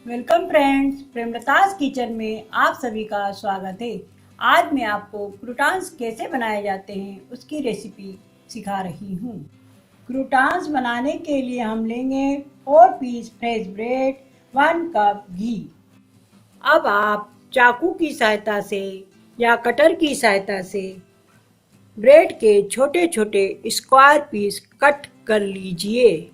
Welcome friends, प्रेमलतास kitchen में आप सभी का स्वागत है। आज मैं आपको क्रूटान्स कैसे बनाए जाते हैं उसकी रेसिपी सिखा रही हूँ। क्रूटान्स बनाने के लिए हम लेंगे 4 पीस फ्रेश ब्रेड, 1 कप घी। अब आप चाकू की सहायता से या कटर की सहायता से ब्रेड के छोटे छोटे स्क्वायर पीस कट कर लीजिए।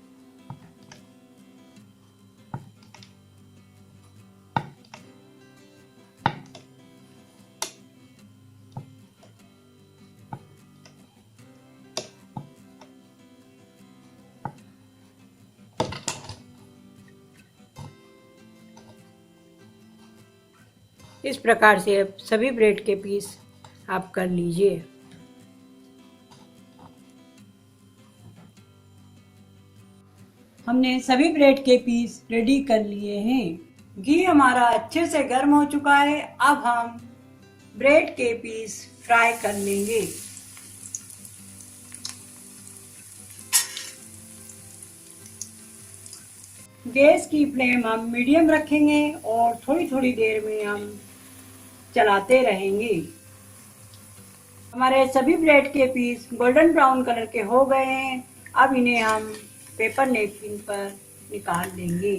इस प्रकार से सभी ब्रेड के पीस आप कर लीजिए। हमने सभी ब्रेड के पीस रेडी कर लिए हैं। घी हमारा अच्छे से गर्म हो चुका है। अब हम ब्रेड के पीस फ्राई कर लेंगे। गैस की फ्लेम हम मीडियम रखेंगे और थोड़ी थोड़ी देर में हम चलाते रहेंगे। हमारे सभी ब्रेड के पीस गोल्डन ब्राउन कलर के हो गए हैं। अब इन्हें हम पेपर नैपकिन पर निकाल लेंगे।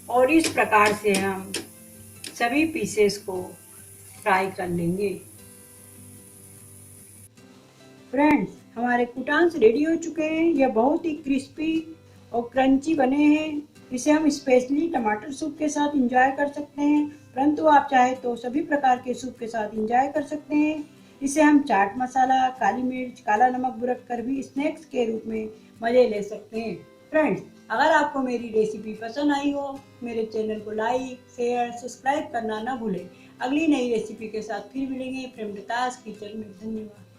और इस प्रकार से हम सभी पीसेस को फ्राई कर लेंगे। फ्रेंड्स, हमारे क्रूटान्स रेडी हो चुके हैं। यह बहुत ही क्रिस्पी और क्रंची बने हैं। इसे हम स्पेशली टमाटर सूप के साथ एंजॉय कर सकते हैं, परंतु आप चाहे तो सभी प्रकार के सूप के साथ एंजॉय कर सकते हैं। इसे हम चाट मसाला, काली मिर्च, काला नमक बुरक कर भी स्नैक्स के रूप में मज़े ले सकते हैं। फ्रेंड्स, अगर आपको मेरी रेसिपी पसंद आई हो, मेरे चैनल को लाइक, शेयर, सब्सक्राइब करना ना भूलें। अगली नई रेसिपी के साथ फिर मिलेंगे प्रेमलतास किचन में। धन्यवाद।